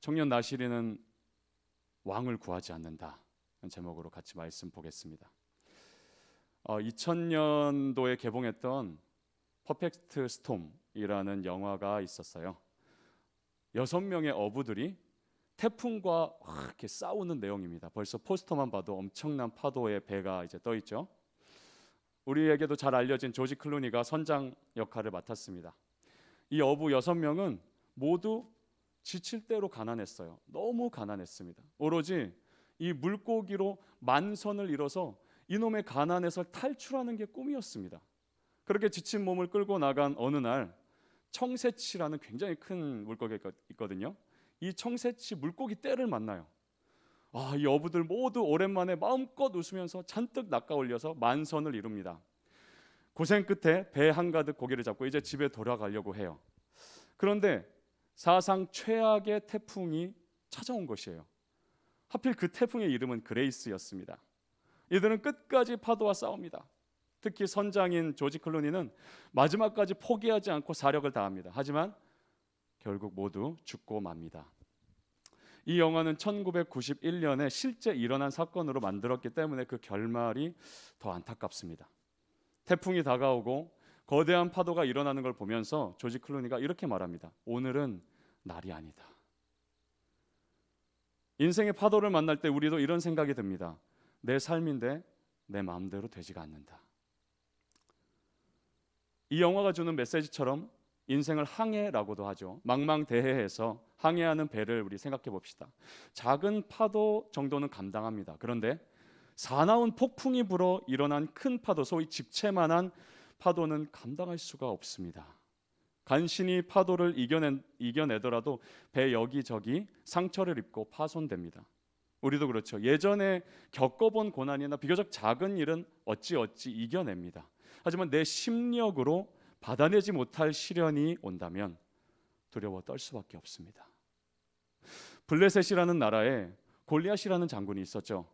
청년 나시리는 왕을 구하지 않는다 제목으로 같이 말씀 보겠습니다. 2000년도에 개봉했던 퍼펙트 스톰이라는 영화가 있었어요. 6명의 어부들이 태풍과 이렇게 싸우는 내용입니다. 벌써 포스터만 봐도 엄청난 파도의 배가 이제 떠 있죠. 우리에게도 잘 알려진 조지 클루니가 선장 역할을 맡았습니다. 이 어부 6명은 모두 지칠 대로 가난했어요. 너무 가난했습니다. 오로지 이 물고기로 만선을 이뤄서 이놈의 가난에서 탈출하는 게 꿈이었습니다. 그렇게 지친 몸을 끌고 나간 어느 날 청새치라는 굉장히 큰 물고기가 있거든요. 이 청새치 물고기 떼를 만나요. 이 어부들 모두 오랜만에 마음껏 웃으면서 잔뜩 낚아올려서 만선을 이룹니다. 고생 끝에 배 한가득 고기를 잡고 이제 집에 돌아가려고 해요. 그런데 사상 최악의 태풍이 찾아온 것이에요. 하필 그 태풍의 이름은 그레이스였습니다. 이들은 끝까지 파도와 싸웁니다. 특히 선장인 조지 클루니는 마지막까지 포기하지 않고 사력을 다합니다. 하지만 결국 모두 죽고 맙니다. 이 영화는 1991년에 실제 일어난 사건으로 만들었기 때문에 그 결말이 더 안타깝습니다. 태풍이 다가오고 거대한 파도가 일어나는 걸 보면서 조지 클루니가 이렇게 말합니다. 오늘은 날이 아니다. 인생의 파도를 만날 때 우리도 이런 생각이 듭니다. 내 삶인데 내 마음대로 되지가 않는다. 이 영화가 주는 메시지처럼 인생을 항해라고도 하죠. 망망대해에서 항해하는 배를 우리 생각해 봅시다. 작은 파도 정도는 감당합니다. 그런데 사나운 폭풍이 불어 일어난 큰 파도, 소위 집채만한 파도는 감당할 수가 없습니다. 간신히 파도를 이겨내더라도 배 여기저기 상처를 입고 파손됩니다. 우리도 그렇죠. 예전에 겪어본 고난이나 비교적 작은 일은 어찌어찌 이겨냅니다. 하지만 내 심력으로 받아내지 못할 시련이 온다면 두려워 떨 수밖에 없습니다. 블레셋이라는 나라에 골리앗이라는 장군이 있었죠.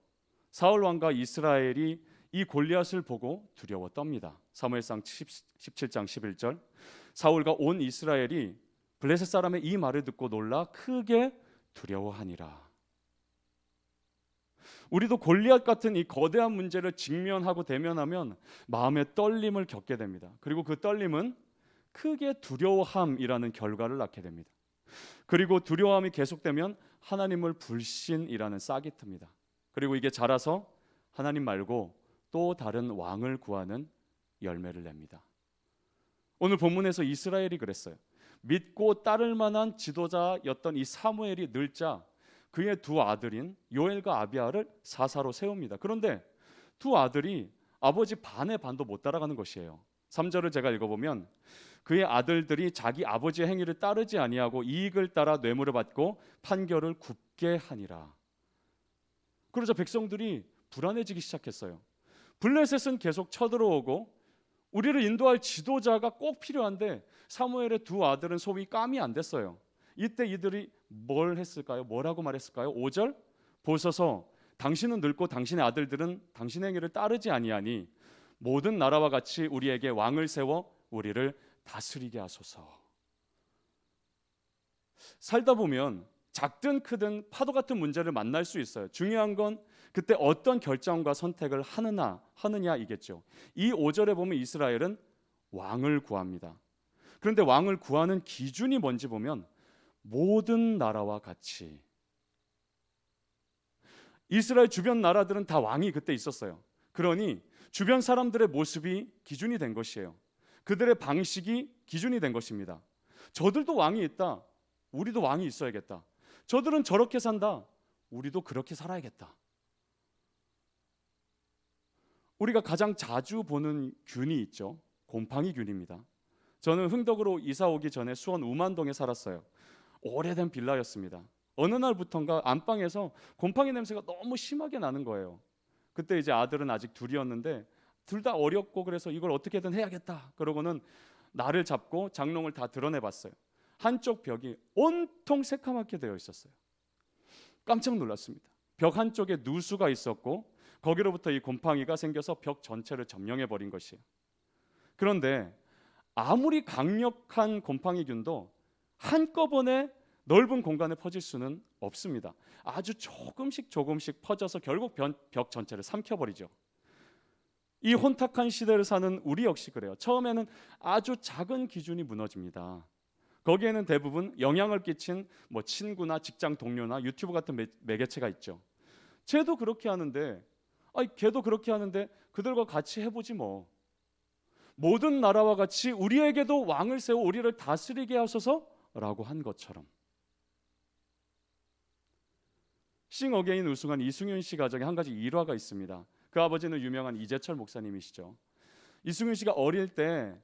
사울 왕과 이스라엘이 이 골리앗을 보고 두려워 떱니다. 사무엘상 17장 11절 사울과 온 이스라엘이 블레셋 사람의 이 말을 듣고 놀라 크게 두려워하니라. 우리도 골리앗 같은 이 거대한 문제를 직면하고 대면하면 마음의 떨림을 겪게 됩니다. 그리고 그 떨림은 크게 두려워함이라는 결과를 낳게 됩니다. 그리고 두려움이 계속되면 하나님을 불신이라는 싹이 틉니다. 그리고 이게 자라서 하나님 말고 또 다른 왕을 구하는 열매를 냅니다. 오늘 본문에서 이스라엘이 그랬어요. 믿고 따를 만한 지도자였던 이 사무엘이 늙자 그의 두 아들인 요엘과 아비야를 사사로 세웁니다. 그런데 두 아들이 아버지 반의 반도 못 따라가는 것이에요. 3절을 제가 읽어보면 그의 아들들이 자기 아버지의 행위를 따르지 아니하고 이익을 따라 뇌물을 받고 판결을 굽게 하니라. 그러자 백성들이 불안해지기 시작했어요. 블레셋은 계속 쳐들어오고 우리를 인도할 지도자가 꼭 필요한데 사무엘의 두 아들은 소위 깜이 안 됐어요. 이때 이들이 뭘 했을까요? 뭐라고 말했을까요? 5절 보소서 당신은 늙고 당신의 아들들은 당신의 행위를 따르지 아니하니 모든 나라와 같이 우리에게 왕을 세워 우리를 다스리게 하소서. 살다 보면 작든 크든 파도 같은 문제를 만날 수 있어요. 중요한 건 그때 어떤 결정과 선택을 하느냐 이겠죠. 이 5절에 보면 이스라엘은 왕을 구합니다. 그런데 왕을 구하는 기준이 뭔지 보면 모든 나라와 같이. 이스라엘 주변 나라들은 다 왕이 그때 있었어요. 그러니 주변 사람들의 모습이 기준이 된 것이에요. 그들의 방식이 기준이 된 것입니다. 저들도 왕이 있다. 우리도 왕이 있어야겠다. 저들은 저렇게 산다. 우리도 그렇게 살아야겠다. 우리가 가장 자주 보는 균이 있죠. 곰팡이 균입니다. 저는 흥덕으로 이사 오기 전에 수원 우만동에 살았어요. 오래된 빌라였습니다. 어느 날부턴가 안방에서 곰팡이 냄새가 너무 심하게 나는 거예요. 그때 이제 아들은 아직 둘이었는데 둘 다 어렸고 그래서 이걸 어떻게든 해야겠다. 그러고는 나를 잡고 장롱을 다 드러내봤어요. 한쪽 벽이 온통 새카맣게 되어 있었어요. 깜짝 놀랐습니다. 벽 한쪽에 누수가 있었고 거기로부터 이 곰팡이가 생겨서 벽 전체를 점령해버린 것이에요. 그런데 아무리 강력한 곰팡이균도 한꺼번에 넓은 공간에 퍼질 수는 없습니다. 아주 조금씩 퍼져서 결국 벽 전체를 삼켜버리죠. 이 혼탁한 시대를 사는 우리 역시 그래요. 처음에는 아주 작은 기준이 무너집니다. 거기에는 대부분 영향을 끼친 친구나 직장 동료나 유튜브 같은 매개체가 있죠. 쟤도 그렇게 하는데, 걔도 그렇게 하는데 그들과 같이 해보지 뭐. 모든 나라와 같이 우리에게도 왕을 세워 우리를 다스리게 하소서라고 한 것처럼. 싱 어게인 우승한 이승윤 씨 가정에 한 가지 일화가 있습니다. 그 아버지는 유명한 이재철 목사님이시죠. 이승윤 씨가 어릴 때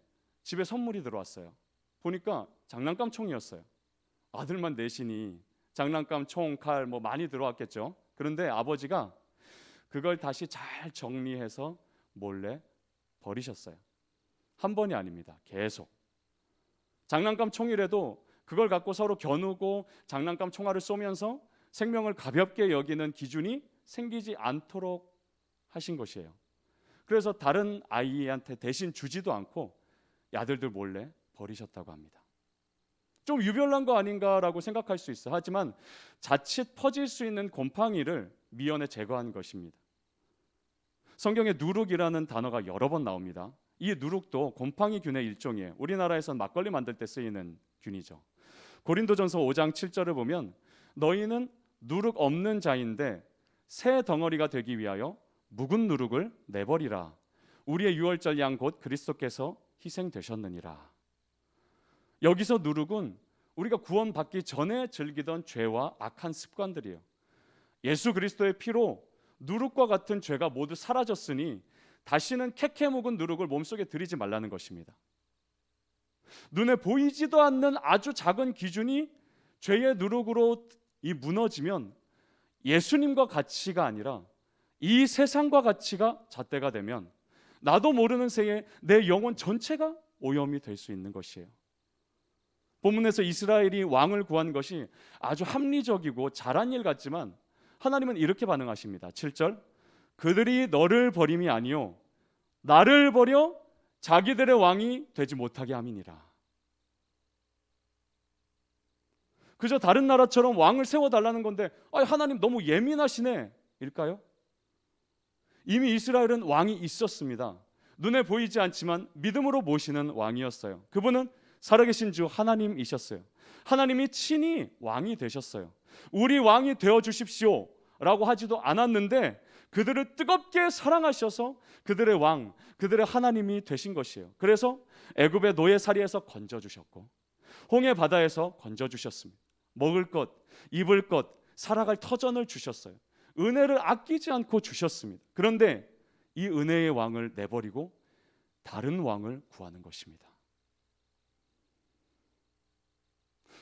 집에 선물이 들어왔어요. 보니까 장난감 총이었어요. 아들만 넷이니 장난감 총, 칼 많이 들어왔겠죠. 그런데 아버지가 그걸 다시 잘 정리해서 몰래 버리셨어요. 한 번이 아닙니다. 계속. 장난감 총이라도 그걸 갖고 서로 겨누고 장난감 총알을 쏘면서 생명을 가볍게 여기는 기준이 생기지 않도록 하신 것이에요. 그래서 다른 아이한테 대신 주지도 않고 아들들 몰래 버리셨다고 합니다. 좀 유별난 거 아닌가라고 생각할 수 있어. 하지만 자칫 퍼질 수 있는 곰팡이를 미연에 제거한 것입니다. 성경에 누룩이라는 단어가 여러 번 나옵니다. 이 누룩도 곰팡이균의 일종이에요. 우리나라에서는 막걸리 만들 때 쓰이는 균이죠. 고린도전서 5장 7절을 보면 너희는 누룩 없는 자인데 새 덩어리가 되기 위하여 묵은 누룩을 내버리라. 우리의 유월절 양 곧 그리스도께서 희생되셨느니라. 여기서 누룩은 우리가 구원받기 전에 즐기던 죄와 악한 습관들이에요. 예수 그리스도의 피로 누룩과 같은 죄가 모두 사라졌으니 다시는 캐캐 묵은 누룩을 몸속에 들이지 말라는 것입니다. 눈에 보이지도 않는 아주 작은 기준이 죄의 누룩으로 무너지면 예수님과 같이가 아니라 이 세상과 같이가 잣대가 되면 나도 모르는 새에 내 영혼 전체가 오염이 될 수 있는 것이에요. 본문에서 이스라엘이 왕을 구한 것이 아주 합리적이고 잘한 일 같지만 하나님은 이렇게 반응하십니다. 7절 그들이 너를 버림이 아니요 나를 버려 자기들의 왕이 되지 못하게 함이니라. 그저 다른 나라처럼 왕을 세워달라는 건데 하나님 너무 예민하시네 일까요? 이미 이스라엘은 왕이 있었습니다. 눈에 보이지 않지만 믿음으로 모시는 왕이었어요. 그분은 살아계신 주 하나님이셨어요. 하나님이 친히 왕이 되셨어요. 우리 왕이 되어주십시오 라고 하지도 않았는데 그들을 뜨겁게 사랑하셔서 그들의 왕, 그들의 하나님이 되신 것이에요. 그래서 애굽의 노예살이에서 건져주셨고 홍해 바다에서 건져주셨습니다. 먹을 것, 입을 것, 살아갈 터전을 주셨어요. 은혜를 아끼지 않고 주셨습니다. 그런데 이 은혜의 왕을 내버리고 다른 왕을 구하는 것입니다.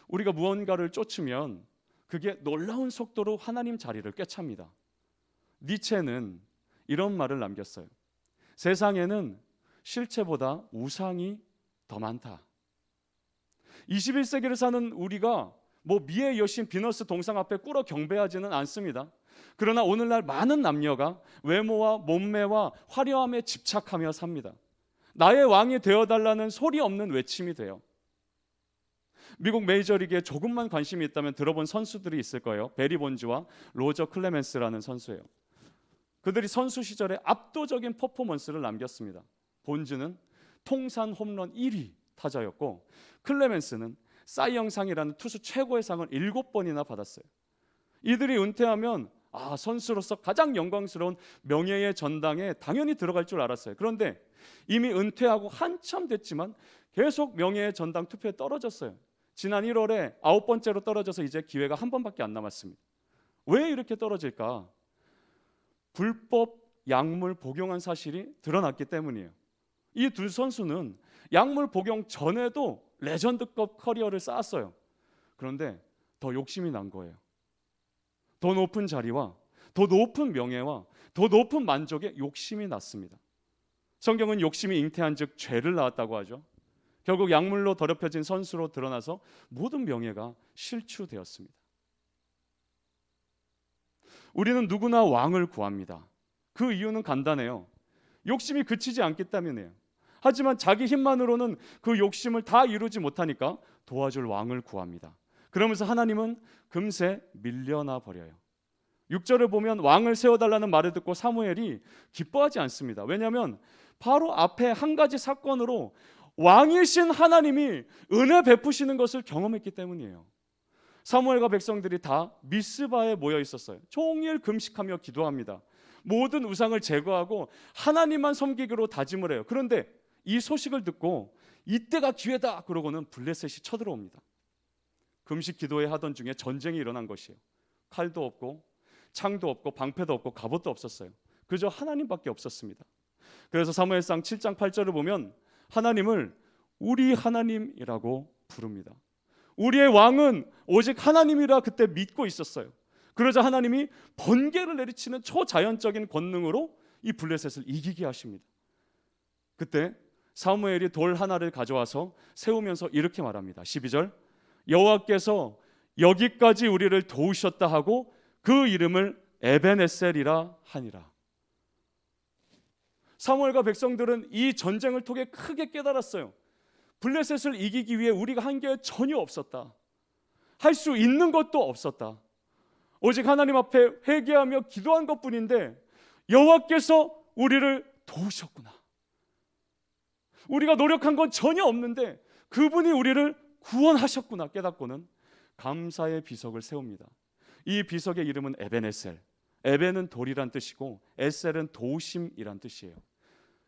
우리가 무언가를 쫓으면 그게 놀라운 속도로 하나님 자리를 꿰찹니다. 니체는 이런 말을 남겼어요. 세상에는 실체보다 우상이 더 많다. 21세기를 사는 우리가 미의 여신 비너스 동상 앞에 꿇어 경배하지는 않습니다. 그러나 오늘날 많은 남녀가 외모와 몸매와 화려함에 집착하며 삽니다. 나의 왕이 되어달라는 소리 없는 외침이 돼요. 미국 메이저리그에 조금만 관심이 있다면 들어본 선수들이 있을 거예요. 베리 본즈와 로저 클레멘스라는 선수예요. 그들이 선수 시절에 압도적인 퍼포먼스를 남겼습니다. 본즈는 통산 홈런 1위 타자였고 클레멘스는 사이 영상이라는 투수 최고의 상을 7번이나 받았어요. 이들이 은퇴하면 선수로서 가장 영광스러운 명예의 전당에 당연히 들어갈 줄 알았어요. 그런데 이미 은퇴하고 한참 됐지만 계속 명예의 전당 투표에 떨어졌어요. 지난 1월에 9번째로 떨어져서 이제 기회가 한 번밖에 안 남았습니다. 왜 이렇게 떨어질까? 불법 약물 복용한 사실이 드러났기 때문이에요. 이 두 선수는 약물 복용 전에도 레전드급 커리어를 쌓았어요. 그런데 더 욕심이 난 거예요. 더 높은 자리와 더 높은 명예와 더 높은 만족에 욕심이 났습니다. 성경은 욕심이 잉태한 즉 죄를 낳았다고 하죠. 결국 약물로 더럽혀진 선수로 드러나서 모든 명예가 실추되었습니다. 우리는 누구나 왕을 구합니다. 그 이유는 간단해요. 욕심이 그치지 않기 때문이에요. 하지만 자기 힘만으로는 그 욕심을 다 이루지 못하니까 도와줄 왕을 구합니다. 그러면서 하나님은 금세 밀려나 버려요. 6절을 보면 왕을 세워달라는 말을 듣고 사무엘이 기뻐하지 않습니다. 왜냐하면 바로 앞에 한 가지 사건으로 왕이신 하나님이 은혜 베푸시는 것을 경험했기 때문이에요. 사무엘과 백성들이 다 미스바에 모여 있었어요. 종일 금식하며 기도합니다. 모든 우상을 제거하고 하나님만 섬기기로 다짐을 해요. 그런데 이 소식을 듣고 이때가 기회다 그러고는 블레셋이 쳐들어옵니다. 금식 기도회 하던 중에 전쟁이 일어난 것이에요. 칼도 없고 창도 없고 방패도 없고 갑옷도 없었어요. 그저 하나님밖에 없었습니다. 그래서 사무엘상 7장 8절을 보면 하나님을 우리 하나님이라고 부릅니다. 우리의 왕은 오직 하나님이라 그때 믿고 있었어요. 그러자 하나님이 번개를 내리치는 초자연적인 권능으로 이 블레셋을 이기게 하십니다. 그때 사무엘이 돌 하나를 가져와서 세우면서 이렇게 말합니다. 12절 여호와께서 여기까지 우리를 도우셨다 하고 그 이름을 에벤에셀이라 하니라. 사무엘과 백성들은 이 전쟁을 통해 크게 깨달았어요. 블레셋을 이기기 위해 우리가 한 게 전혀 없었다. 할 수 있는 것도 없었다. 오직 하나님 앞에 회개하며 기도한 것뿐인데 여호와께서 우리를 도우셨구나. 우리가 노력한 건 전혀 없는데 그분이 우리를 구원하셨구나 깨닫고는 감사의 비석을 세웁니다. 이 비석의 이름은 에벤에셀. 에벤은 돌이란 뜻이고 에셀은 도우심이란 뜻이에요.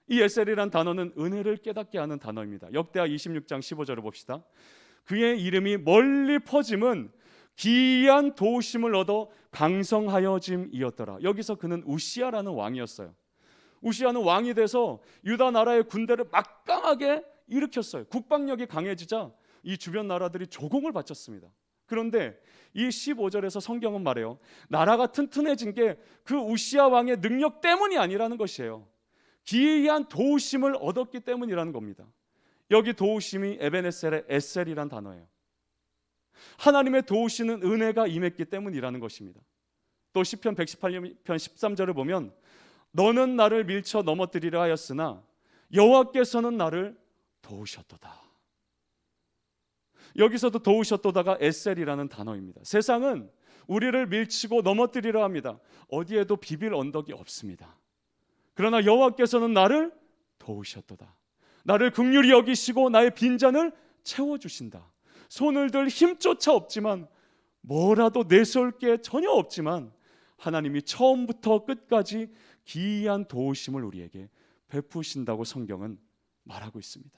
이 에셀이란 단어는 은혜를 깨닫게 하는 단어입니다. 역대하 26장 15절을 봅시다. 그의 이름이 멀리 퍼짐은 기이한 도우심을 얻어 강성하여짐이었더라. 여기서 그는 우시아라는 왕이었어요. 우시아는 왕이 돼서 유다 나라의 군대를 막강하게 일으켰어요. 국방력이 강해지자 이 주변 나라들이 조공을 바쳤습니다. 그런데 이 15절에서 성경은 말해요. 나라가 튼튼해진 게 그 우시아 왕의 능력 때문이 아니라는 것이에요. 기이한 도우심을 얻었기 때문이라는 겁니다. 여기 도우심이 에벤에셀의 에셀이란 단어예요. 하나님의 도우시는 은혜가 임했기 때문이라는 것입니다. 또 시편 118편 13절을 보면 너는 나를 밀쳐 넘어뜨리려 하였으나 여호와께서는 나를 도우셨도다. 여기서도 도우셨도다가 에셀이라는 단어입니다. 세상은 우리를 밀치고 넘어뜨리려 합니다. 어디에도 비빌 언덕이 없습니다. 그러나 여호와께서는 나를 도우셨도다. 나를 긍휼히 여기시고 나의 빈잔을 채워주신다. 손을 들 힘조차 없지만 뭐라도 내세울 게 전혀 없지만 하나님이 처음부터 끝까지 기이한 도우심을 우리에게 베푸신다고 성경은 말하고 있습니다.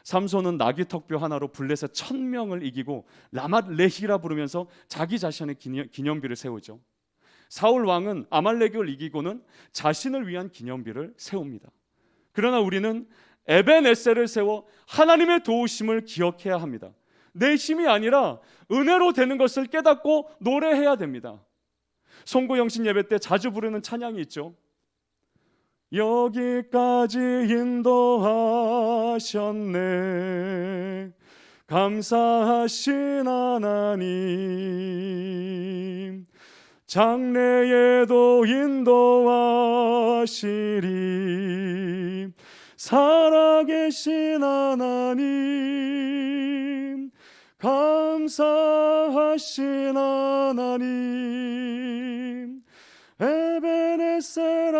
삼손은 나귀 턱뼈 하나로 블레셋 1000명을 이기고 라맛 레히라 부르면서 자기 자신의 기념비를 세우죠. 사울 왕은 아말렉을 이기고는 자신을 위한 기념비를 세웁니다. 그러나 우리는 에벤에셀을 세워 하나님의 도우심을 기억해야 합니다. 내 힘이 아니라 은혜로 되는 것을 깨닫고 노래해야 됩니다. 송구영신 예배 때 자주 부르는 찬양이 있죠. 여기까지 인도하셨네 감사하신 하나님 장래에도 인도하시리 살아계신 하나님 감사하신 하나님 에벤에셀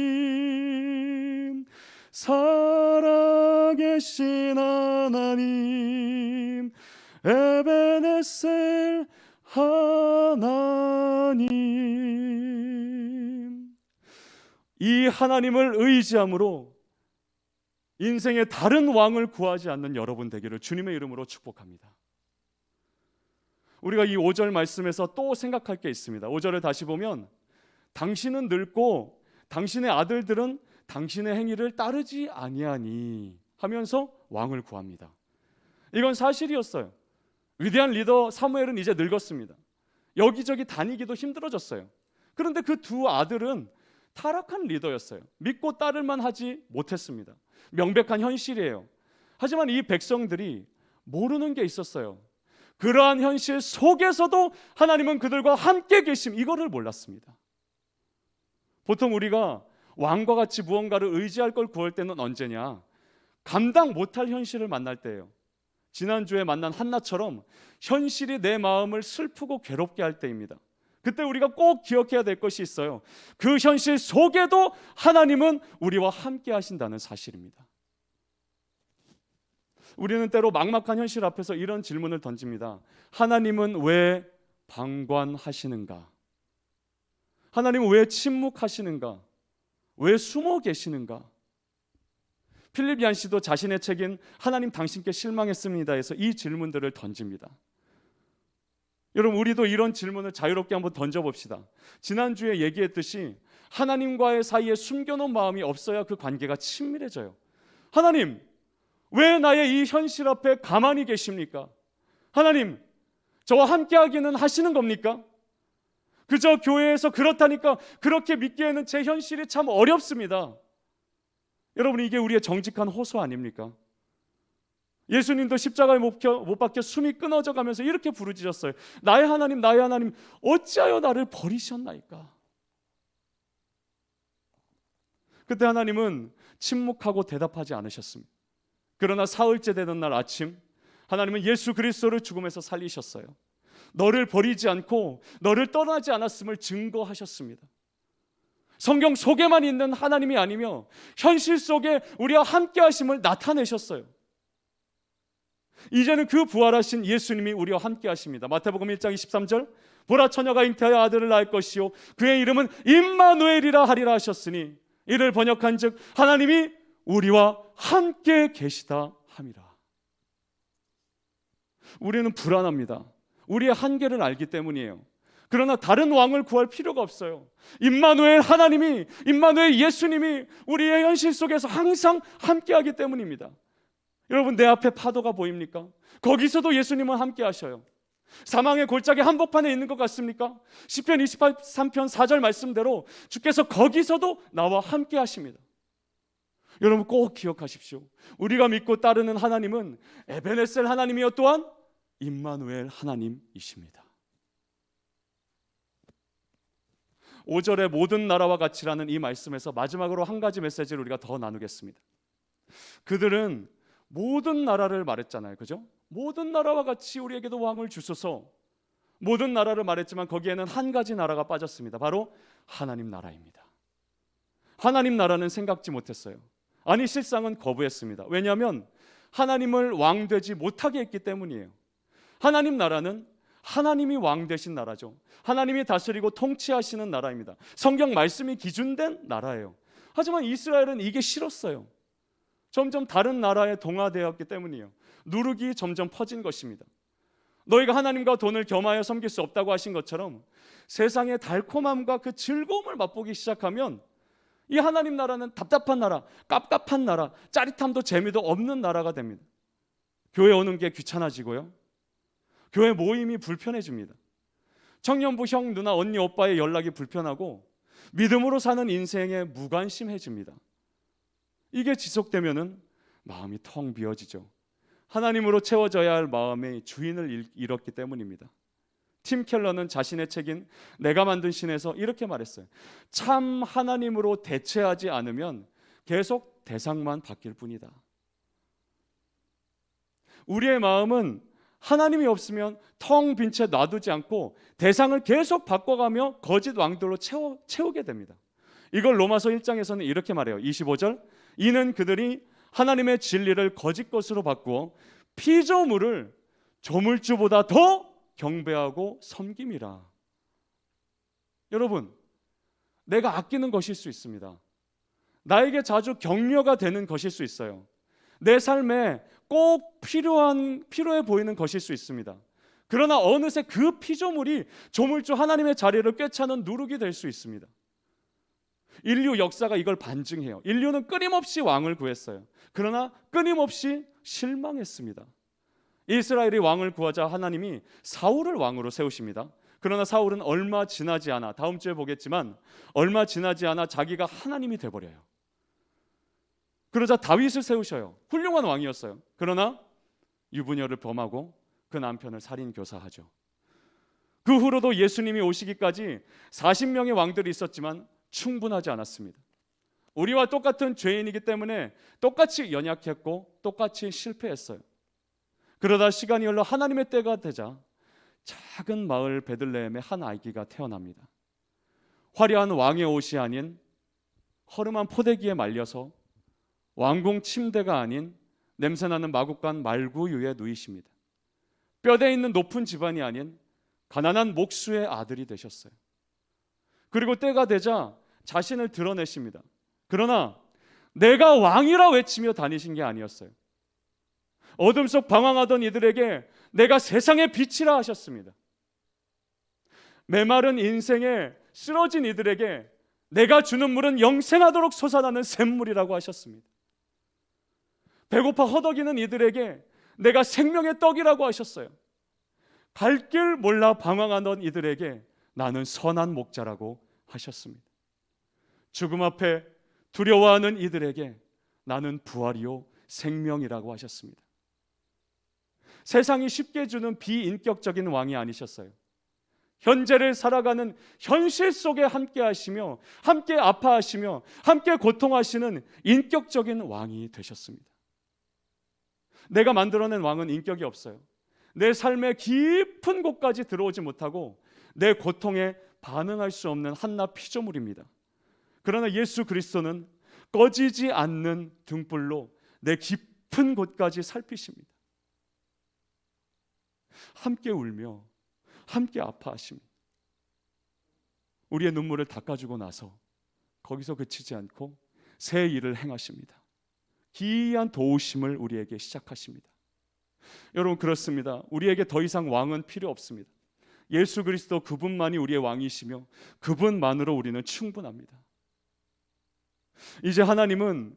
하나님 살아계신 하나님 에벤에셀 하나님. 이 하나님을 의지함으로 인생의 다른 왕을 구하지 않는 여러분 되기를 주님의 이름으로 축복합니다. 우리가 이 5절 말씀에서 또 생각할 게 있습니다. 5절을 다시 보면 당신은 늙고 당신의 아들들은 당신의 행위를 따르지 아니하니 하면서 왕을 구합니다. 이건 사실이었어요. 위대한 리더 사무엘은 이제 늙었습니다. 여기저기 다니기도 힘들어졌어요. 그런데 그 두 아들은 타락한 리더였어요. 믿고 따를만 하지 못했습니다. 명백한 현실이에요. 하지만 이 백성들이 모르는 게 있었어요. 그러한 현실 속에서도 하나님은 그들과 함께 계심, 이거를 몰랐습니다. 보통 우리가 왕과 같이 무언가를 의지할 걸 구할 때는 언제냐? 감당 못할 현실을 만날 때예요. 지난주에 만난 한나처럼 현실이 내 마음을 슬프고 괴롭게 할 때입니다. 그때 우리가 꼭 기억해야 될 것이 있어요. 그 현실 속에도 하나님은 우리와 함께 하신다는 사실입니다. 우리는 때로 막막한 현실 앞에서 이런 질문을 던집니다. 하나님은 왜 방관하시는가? 하나님은 왜 침묵하시는가? 왜 숨어 계시는가? 필립 얀 씨도 자신의 책인 하나님 당신께 실망했습니다에서 이 질문들을 던집니다. 여러분, 우리도 이런 질문을 자유롭게 한번 던져봅시다. 지난주에 얘기했듯이 하나님과의 사이에 숨겨놓은 마음이 없어야 그 관계가 친밀해져요. 하나님, 왜 나의 이 현실 앞에 가만히 계십니까? 하나님, 저와 함께 하기는 하시는 겁니까? 그저 교회에서 그렇다니까 그렇게 믿기에는 제 현실이 참 어렵습니다. 여러분, 이게 우리의 정직한 호소 아닙니까? 예수님도 십자가에 못 박혀 숨이 끊어져 가면서 이렇게 부르짖었어요. 나의 하나님, 나의 하나님, 어찌하여 나를 버리셨나이까? 그때 하나님은 침묵하고 대답하지 않으셨습니다. 그러나 사흘째 되던 날 아침, 하나님은 예수 그리스도를 죽음에서 살리셨어요. 너를 버리지 않고 너를 떠나지 않았음을 증거하셨습니다. 성경 속에만 있는 하나님이 아니며 현실 속에 우리와 함께 하심을 나타내셨어요. 이제는 그 부활하신 예수님이 우리와 함께 하십니다. 마태복음 1장 23절, 보라, 처녀가 잉태하여 아들을 낳을 것이요 그의 이름은 임마누엘이라 하리라 하셨으니 이를 번역한즉 하나님이 우리와 함께 계시다 함이라. 우리는 불안합니다. 우리의 한계를 알기 때문이에요. 그러나 다른 왕을 구할 필요가 없어요. 임마누엘 하나님이, 임마누엘 예수님이 우리의 현실 속에서 항상 함께하기 때문입니다. 여러분, 내 앞에 파도가 보입니까? 거기서도 예수님은 함께 하셔요. 사망의 골짜기 한복판에 있는 것 같습니까? 시편 23편 4절 말씀대로 주께서 거기서도 나와 함께 하십니다. 여러분, 꼭 기억하십시오. 우리가 믿고 따르는 하나님은 에베네셀 하나님이요 또한 임마누엘 하나님이십니다. 5절의 모든 나라와 같이라는 이 말씀에서 마지막으로 한 가지 메시지를 우리가 더 나누겠습니다. 그들은 모든 나라를 말했잖아요, 그죠? 모든 나라와 같이 우리에게도 왕을 주소서. 모든 나라를 말했지만 거기에는 한 가지 나라가 빠졌습니다. 바로 하나님 나라입니다. 하나님 나라는 생각지 못했어요. 아니, 실상은 거부했습니다. 왜냐하면 하나님을 왕 되지 못하게 했기 때문이에요. 하나님 나라는 하나님이 왕 되신 나라죠. 하나님이 다스리고 통치하시는 나라입니다. 성경 말씀이 기준된 나라예요. 하지만 이스라엘은 이게 싫었어요. 점점 다른 나라에 동화되었기 때문이에요. 누룩이 점점 퍼진 것입니다. 너희가 하나님과 돈을 겸하여 섬길 수 없다고 하신 것처럼 세상의 달콤함과 그 즐거움을 맛보기 시작하면 이 하나님 나라는 답답한 나라, 깝깝한 나라, 짜릿함도 재미도 없는 나라가 됩니다. 교회 오는 게 귀찮아지고요, 교회 모임이 불편해집니다. 청년부 형, 누나, 언니, 오빠의 연락이 불편하고 믿음으로 사는 인생에 무관심해집니다. 이게 지속되면은 마음이 텅 비어지죠. 하나님으로 채워져야 할 마음의 주인을 잃었기 때문입니다. 팀 켈러는 자신의 책인 내가 만든 신에서 이렇게 말했어요. 참 하나님으로 대체하지 않으면 계속 대상만 바뀔 뿐이다. 우리의 마음은 하나님이 없으면 텅 빈 채 놔두지 않고 대상을 계속 바꿔가며 거짓 왕들로 채우게 됩니다. 이걸 로마서 1장에서는 이렇게 말해요. 25절, 이는 그들이 하나님의 진리를 거짓 것으로 바꾸어 피조물을 조물주보다 더 경배하고 섬김이라. 여러분, 내가 아끼는 것일 수 있습니다. 나에게 자주 격려가 되는 것일 수 있어요. 내 삶에 꼭 필요해 보이는 것일 수 있습니다. 그러나 어느새 그 피조물이 조물주 하나님의 자리를 꿰차는 누룩이 될 수 있습니다. 인류 역사가 이걸 반증해요. 인류는 끊임없이 왕을 구했어요. 그러나 끊임없이 실망했습니다. 이스라엘이 왕을 구하자 하나님이 사울을 왕으로 세우십니다. 그러나 사울은 얼마 지나지 않아, 다음 주에 보겠지만 얼마 지나지 않아 자기가 하나님이 돼버려요. 그러자 다윗을 세우셔요. 훌륭한 왕이었어요. 그러나 유부녀를 범하고 그 남편을 살인교사하죠. 그 후로도 예수님이 오시기까지 40명의 왕들이 있었지만 충분하지 않았습니다. 우리와 똑같은 죄인이기 때문에 똑같이 연약했고 똑같이 실패했어요. 그러다 시간이 흘러 하나님의 때가 되자 작은 마을 베들레헴에 한 아기가 태어납니다. 화려한 왕의 옷이 아닌 허름한 포대기에 말려서 왕궁 침대가 아닌 냄새나는 마구간 말구유에 누이십니다. 뼈대 있는 높은 집안이 아닌 가난한 목수의 아들이 되셨어요. 그리고 때가 되자 자신을 드러내십니다. 그러나 내가 왕이라 외치며 다니신 게 아니었어요. 어둠 속 방황하던 이들에게 내가 세상의 빛이라 하셨습니다. 메마른 인생에 쓰러진 이들에게 내가 주는 물은 영생하도록 솟아나는 샘물이라고 하셨습니다. 배고파 허덕이는 이들에게 내가 생명의 떡이라고 하셨어요. 갈 길 몰라 방황하던 이들에게 나는 선한 목자라고 하셨습니다. 죽음 앞에 두려워하는 이들에게 나는 부활이요 생명이라고 하셨습니다. 세상이 쉽게 주는 비인격적인 왕이 아니셨어요. 현재를 살아가는 현실 속에 함께 하시며 함께 아파하시며 함께 고통하시는 인격적인 왕이 되셨습니다. 내가 만들어낸 왕은 인격이 없어요. 내 삶의 깊은 곳까지 들어오지 못하고 내 고통에 반응할 수 없는 한낱 피조물입니다. 그러나 예수 그리스도는 꺼지지 않는 등불로 내 깊은 곳까지 살피십니다. 함께 울며 함께 아파하십니다. 우리의 눈물을 닦아주고 나서 거기서 그치지 않고 새 일을 행하십니다. 기이한 도우심을 우리에게 시작하십니다. 여러분, 그렇습니다. 우리에게 더 이상 왕은 필요 없습니다. 예수 그리스도 그분만이 우리의 왕이시며 그분만으로 우리는 충분합니다. 이제 하나님은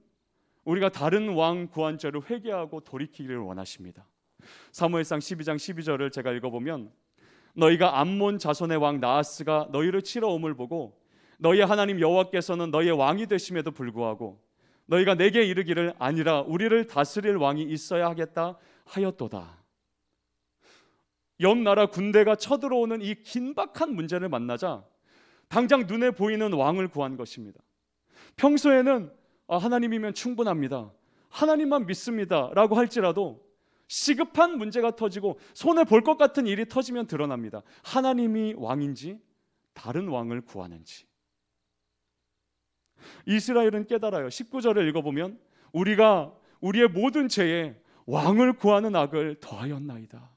우리가 다른 왕 구한 죄를 회개하고 돌이키기를 원하십니다. 사무엘상 12장 12절을 제가 읽어보면 너희가 암몬 자손의 왕 나하스가 너희를 치러 옴을 보고 너희 하나님 여호와께서는 너희의 왕이 되심에도 불구하고 너희가 내게 이르기를 아니라 우리를 다스릴 왕이 있어야 하겠다 하였도다. 옆 나라 군대가 쳐들어오는 이 긴박한 문제를 만나자 당장 눈에 보이는 왕을 구한 것입니다. 평소에는 하나님이면 충분합니다, 하나님만 믿습니다 라고 할지라도 시급한 문제가 터지고 손에 볼 것 같은 일이 터지면 드러납니다. 하나님이 왕인지 다른 왕을 구하는지. 이스라엘은 깨달아요. 19절을 읽어보면 우리가 우리의 모든 죄에 왕을 구하는 악을 더하였나이다.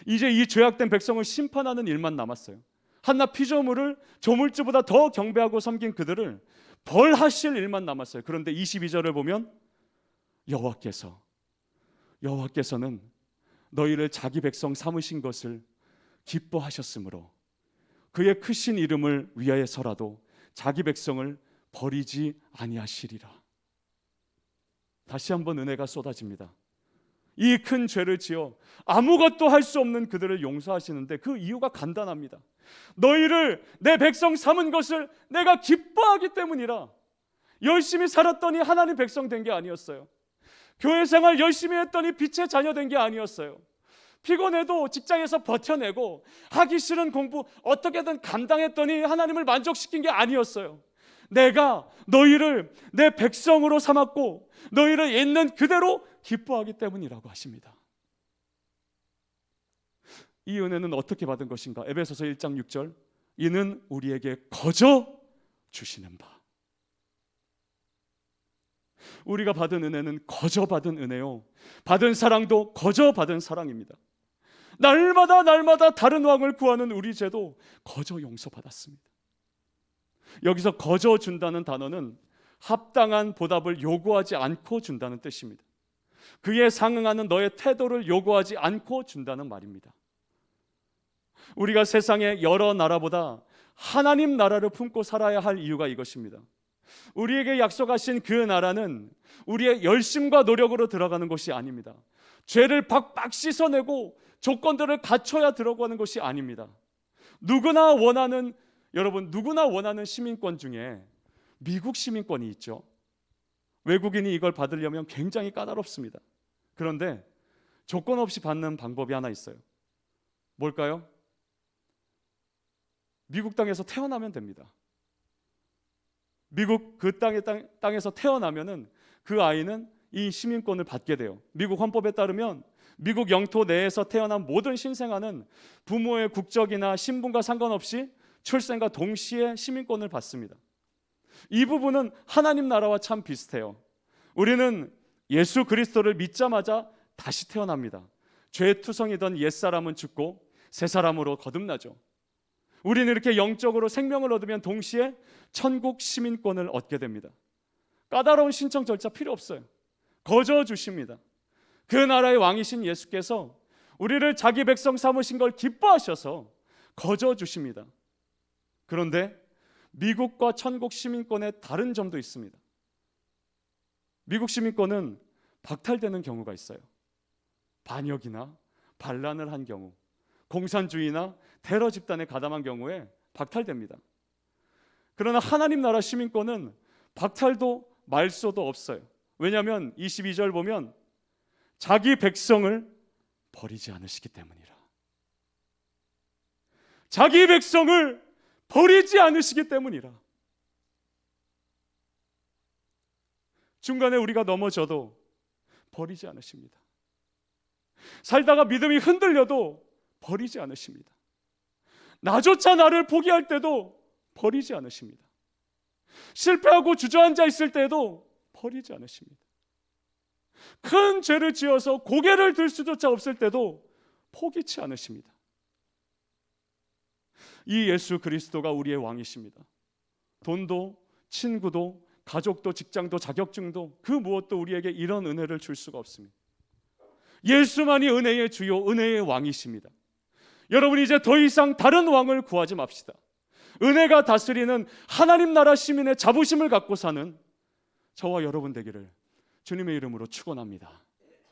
이제 이 죄악된 백성을 심판하는 일만 남았어요. 한낱 피조물을 조물주보다 더 경배하고 섬긴 그들을 벌하실 일만 남았어요. 그런데 22절을 보면 여호와께서는 너희를 자기 백성 삼으신 것을 기뻐하셨으므로 그의 크신 이름을 위하여서라도 자기 백성을 버리지 아니하시리라. 다시 한번 은혜가 쏟아집니다. 이 큰 죄를 지어 아무것도 할 수 없는 그들을 용서하시는데 그 이유가 간단합니다. 너희를 내 백성 삼은 것을 내가 기뻐하기 때문이라. 열심히 살았더니 하나님 백성 된 게 아니었어요. 교회 생활 열심히 했더니 빛의 자녀 된 게 아니었어요. 피곤해도 직장에서 버텨내고 하기 싫은 공부 어떻게든 감당했더니 하나님을 만족시킨 게 아니었어요. 내가 너희를 내 백성으로 삼았고 너희를 있는 그대로 기뻐하기 때문이라고 하십니다. 이 은혜는 어떻게 받은 것인가? 에베소서 1장 6절 이는 우리에게 거저 주시는 바. 우리가 받은 은혜는 거저 받은 은혜요, 받은 사랑도 거저 받은 사랑입니다. 날마다 다른 왕을 구하는 우리 죄도 거저 용서받았습니다. 여기서 거저 준다는 단어는 합당한 보답을 요구하지 않고 준다는 뜻입니다. 그에 상응하는 너의 태도를 요구하지 않고 준다는 말입니다. 우리가 세상의 여러 나라보다 하나님 나라를 품고 살아야 할 이유가 이것입니다. 우리에게 약속하신 그 나라는 우리의 열심과 노력으로 들어가는 것이 아닙니다. 죄를 박박 씻어내고 조건들을 갖춰야 들어가는 것이 아닙니다. 누구나 원하는 시민권 중에 미국 시민권이 있죠. 외국인이 이걸 받으려면 굉장히 까다롭습니다. 그런데 조건 없이 받는 방법이 하나 있어요. 뭘까요? 미국 땅에서 태어나면 됩니다. 미국 그 땅에서 태어나면은 그 아이는 이 시민권을 받게 돼요. 미국 헌법에 따르면 미국 영토 내에서 태어난 모든 신생아는 부모의 국적이나 신분과 상관없이 출생과 동시에 시민권을 받습니다. 이 부분은 하나님 나라와 참 비슷해요. 우리는 예수 그리스도를 믿자마자 다시 태어납니다. 죄투성이던 옛사람은 죽고 새 사람으로 거듭나죠. 우리는 이렇게 영적으로 생명을 얻으면 동시에 천국 시민권을 얻게 됩니다. 까다로운 신청 절차 필요 없어요. 거저 주십니다. 그 나라의 왕이신 예수께서 우리를 자기 백성 삼으신 걸 기뻐하셔서 거저 주십니다. 그런데 미국과 천국 시민권에 다른 점도 있습니다. 미국 시민권은 박탈되는 경우가 있어요. 반역이나 반란을 한 경우, 공산주의나 테러 집단에 가담한 경우에 박탈됩니다. 그러나 하나님 나라 시민권은 박탈도 말소도 없어요. 왜냐하면 22절 보면 자기 백성을 버리지 않으시기 때문이라. 자기 백성을 버리지 않으시기 때문이라. 중간에 우리가 넘어져도 버리지 않으십니다. 살다가 믿음이 흔들려도 버리지 않으십니다. 나조차 나를 포기할 때도 버리지 않으십니다. 실패하고 주저앉아 있을 때도 버리지 않으십니다. 큰 죄를 지어서 고개를 들 수조차 없을 때도 포기치 않으십니다. 이 예수 그리스도가 우리의 왕이십니다. 돈도 친구도 가족도 직장도 자격증도 그 무엇도 우리에게 이런 은혜를 줄 수가 없습니다. 예수만이 은혜의 주요 은혜의 왕이십니다. 여러분 이제 더 이상 다른 왕을 구하지 맙시다. 은혜가 다스리는 하나님 나라 시민의 자부심을 갖고 사는 저와 여러분 되기를 주님의 이름으로 축원합니다.